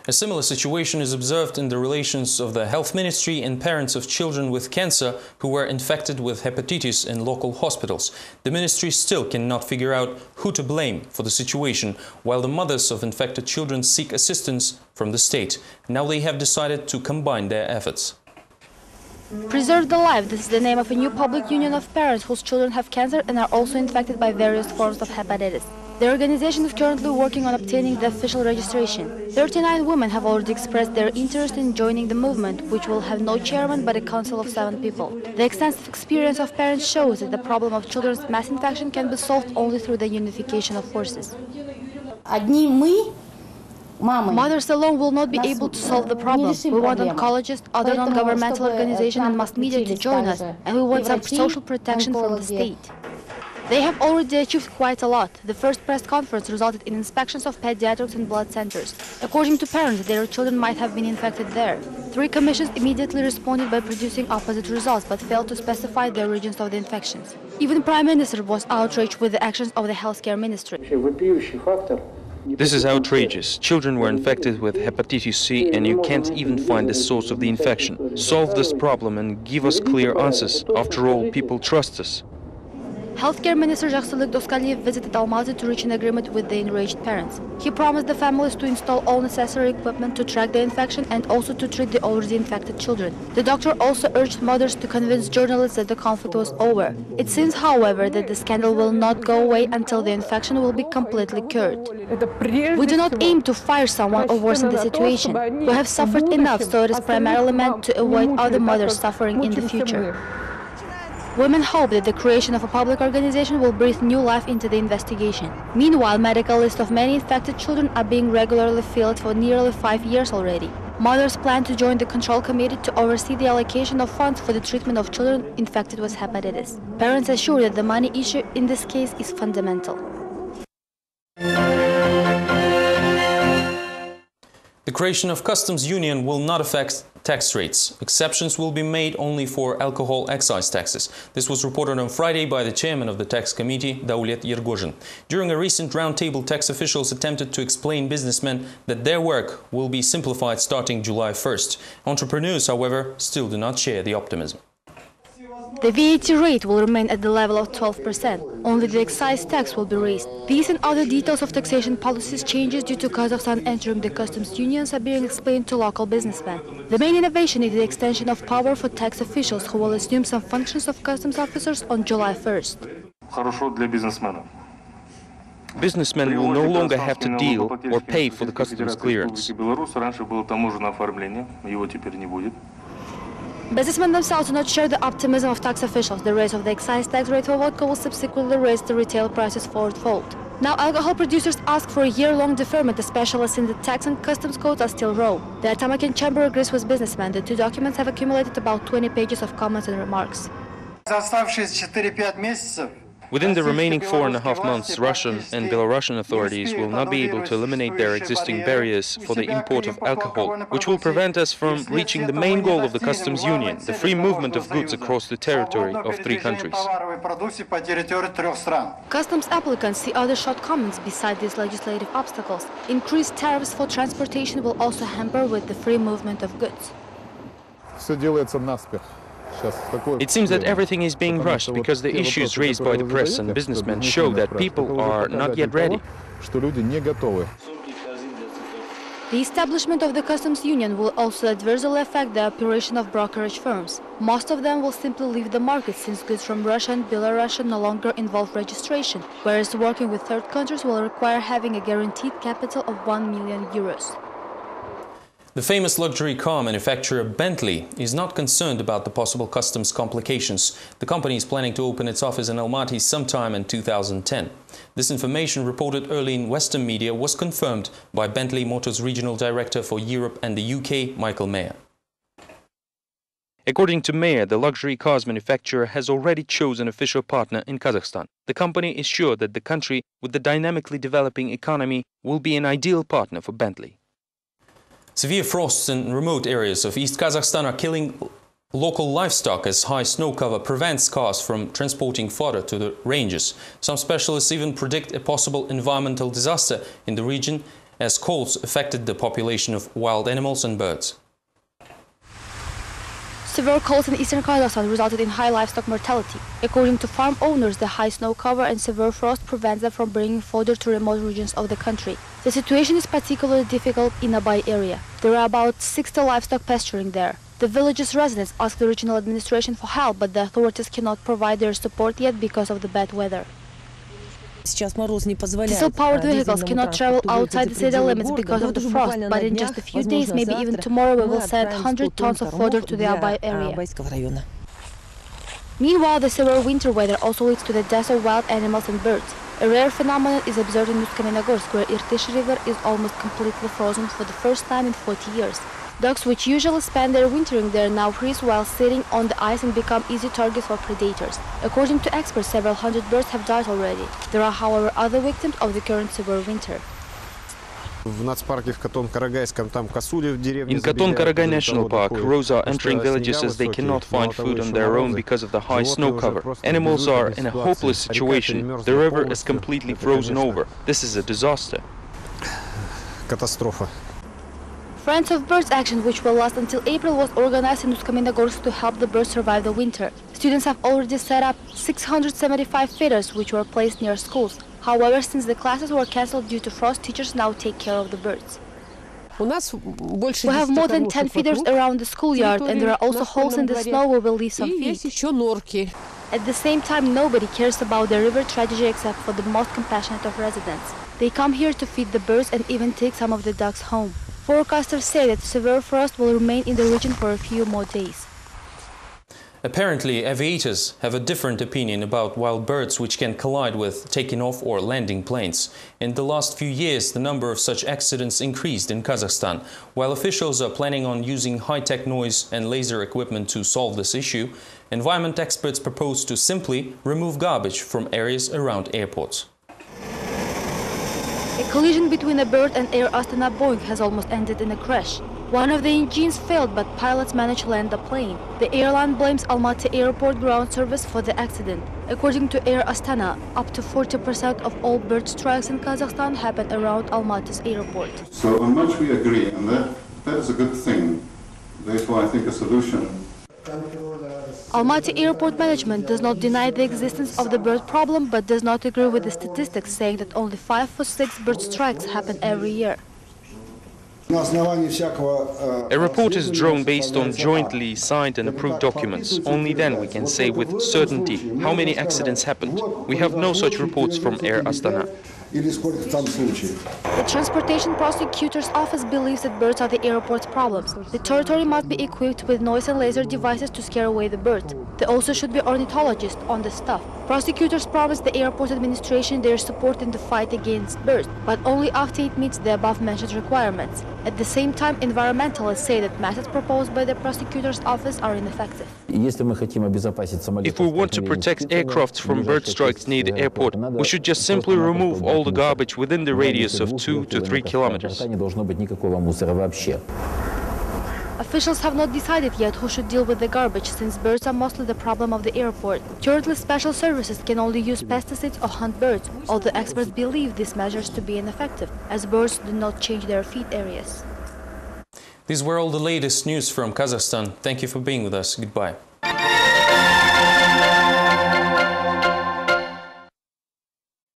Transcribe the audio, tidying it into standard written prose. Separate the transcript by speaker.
Speaker 1: A similar situation is observed in the relations of the health ministry and parents of children with cancer who were infected with hepatitis in local hospitals. The ministry still cannot figure out who to blame for the situation, while the mothers of infected children seek assistance from the state. Now they have decided to combine their efforts.
Speaker 2: Preserve the Life. This is the name of a new public union of parents whose children have cancer and are also infected by various forms of hepatitis. The organization is currently working on obtaining the official registration. 39 women have already expressed their interest in joining the movement, which will have no chairman but a council of 7 people. The extensive experience of parents shows that the problem of children's mass infection can be solved only through the unification of forces. Mothers alone will not be able to solve the problem. We want oncologists, other non-governmental organizations and mass media to join us, and we want some social protection from the state. They have already achieved quite a lot. The first press conference resulted in inspections of pediatrics and blood centers. According to parents, their children might have been infected there. 3 commissions immediately responded by producing opposite results, but failed to specify the origins of the infections. Even Prime Minister was outraged with the actions of the healthcare ministry.
Speaker 3: This is outrageous. Children were infected with hepatitis C and you can't even find the source of the infection. Solve this problem and give us clear answers. After all, people trust us.
Speaker 2: Healthcare Minister Jaxılık Doskaliyev visited Almaty to reach an agreement with the enraged parents. He promised the families to install all necessary equipment to track the infection and also to treat the already infected children. The doctor also urged mothers to convince journalists that the conflict was over. It seems, however, that the scandal will not go away until the infection will be completely cured. We do not aim to fire someone or worsen the situation. We have suffered enough, so it is primarily meant to avoid other mothers suffering in the future. Women hope that the creation of a public organization will breathe new life into the investigation. Meanwhile, medical lists of many infected children are being regularly filled for nearly 5 years already. Mothers plan to join the control committee to oversee the allocation of funds for the treatment of children infected with hepatitis. Parents assure that the money issue in this case is fundamental.
Speaker 1: The creation of customs union will not affect tax rates. Exceptions will be made only for alcohol excise taxes. This was reported on Friday by the chairman of the tax committee, Daulet Yergozhin. During a recent roundtable, tax officials attempted to explain businessmen that their work will be simplified starting July 1st. Entrepreneurs, however, still do not share the optimism.
Speaker 2: The VAT rate will remain at the level of 12%. Only the excise tax will be raised. These and other details of taxation policies changes due to Kazakhstan entering the customs unions are being explained to local businessmen. The main innovation is the extension of power for tax officials who will assume some functions of customs officers on July 1st.
Speaker 3: Businessmen will no longer have to deal or pay for the customs clearance.
Speaker 2: Businessmen themselves do not share the optimism of tax officials. The raise of the excise tax rate for vodka will subsequently raise the retail prices fourfold. Now alcohol producers ask for a year-long deferment, especially since the tax and customs codes are still raw. The Atomic Chamber agrees with businessmen. The 2 documents have accumulated about 20 pages of comments and remarks.
Speaker 3: Within the remaining 4.5 months, Russian and Belarusian authorities will not be able to eliminate their existing barriers for the import of alcohol, which will prevent us from reaching the main goal of the customs union, the free movement of goods across the territory of 3 countries.
Speaker 2: Customs applicants see other shortcomings beside these legislative obstacles. Increased tariffs for transportation will also hamper with the free movement of goods.
Speaker 3: It seems that everything is being rushed because the issues raised by the press and businessmen show that people are not yet ready.
Speaker 2: The establishment of the customs union will also adversely affect the operation of brokerage firms. Most of them will simply leave the market since goods from Russia and Belarus no longer involve registration, whereas working with third countries will require having a guaranteed capital of €1 million.
Speaker 1: The famous luxury car manufacturer Bentley is not concerned about the possible customs complications. The company is planning to open its office in Almaty sometime in 2010. This information, reported early in Western media, was confirmed by Bentley Motors Regional Director for Europe and the UK, Michael Mayer.
Speaker 3: According to Mayer, the luxury cars manufacturer has already chosen an official partner in Kazakhstan. The company is sure that the country, with the dynamically developing economy, will be an ideal partner for Bentley.
Speaker 1: Severe frosts in remote areas of East Kazakhstan are killing local livestock as high snow cover prevents cars from transporting fodder to the ranges. Some specialists even predict a possible environmental disaster in the region as colds affected the population of wild animals and birds.
Speaker 2: Severe colds in eastern Kazakhstan resulted in high livestock mortality. According to farm owners, the high snow cover and severe frost prevents them from bringing fodder to remote regions of the country. The situation is particularly difficult in Abay area. There are about 60 livestock pasturing there. The village's residents ask the regional administration for help, but the authorities cannot provide their support yet because of the bad weather. Diesel-powered vehicles cannot travel outside the city limits because of the frost, but in just a few days, maybe even tomorrow, we will send 100 tons of fodder to the Abay area. Meanwhile, the severe winter weather also leads to the death of wild animals and birds. A rare phenomenon is observed in Uсть-Каменогорск, where Irtysh River is almost completely frozen for the first time in 40 years. Ducks, which usually spend their wintering there, now freeze while sitting on the ice and become easy targets for predators. According to experts, several hundred birds have died already. There are, however, other victims of the current severe winter.
Speaker 3: In Katon-Karagay National Park, crows are entering villages as they cannot find food on their own because of the high snow cover. Animals are in a hopeless situation. The river is completely frozen over. This is a disaster.
Speaker 2: Friends of Birds Action, which will last until April, was organized in Uсть-Каменогорск to help the birds survive the winter. Students have already set up 675 feeders, which were placed near schools. However, since the classes were cancelled due to frost, teachers now take care of the birds. We have more than 10 feeders around the schoolyard, and there are also holes in the snow where we'll leave some feed. At the same time, nobody cares about the river tragedy except for the most compassionate of residents. They come here to feed the birds and even take some of the ducks home. Forecasters say that severe frost will remain in the region for a few more days.
Speaker 1: Apparently, aviators have a different opinion about wild birds which can collide with taking off or landing planes. In the last few years, the number of such accidents increased in Kazakhstan. While officials are planning on using high-tech noise and laser equipment to solve this issue, environment experts propose to simply remove garbage from areas around airports.
Speaker 2: A collision between a bird and Air Astana Boeing has almost ended in a crash. One of the engines failed, but pilots managed to land the plane. The airline blames Almaty Airport ground service for the accident. According to Air Astana, up to 40% of all bird strikes in Kazakhstan happen around Almaty's airport.
Speaker 4: So on much we agree, and that is a good thing. Therefore, I think a solution.
Speaker 2: Almaty Airport management does not deny the existence of the bird problem, but does not agree with the statistics, saying that only 5 or 6 bird strikes happen every year.
Speaker 3: A report is drawn based on jointly signed and approved documents. Only then we can say with certainty how many accidents happened. We have no such reports from Air Astana.
Speaker 2: The Transportation Prosecutor's Office believes that birds are the airport's problems. The territory must be equipped with noise and laser devices to scare away the birds. There also should be ornithologists on the staff. Prosecutors promised the airport administration their support in the fight against birds, but only after it meets the above-mentioned requirements. At the same time, environmentalists say that methods proposed by the prosecutor's office are ineffective.
Speaker 3: If we want to protect aircrafts from bird strikes near the airport, we should just simply remove all the garbage within the radius of 2 to 3 kilometers.
Speaker 2: Officials have not decided yet who should deal with the garbage, since birds are mostly the problem of the airport. Currently, special services can only use pesticides or hunt birds, although experts believe these measures to be ineffective, as birds do not change their feed areas.
Speaker 1: These were all the latest news from Kazakhstan. Thank you for being with us. Goodbye.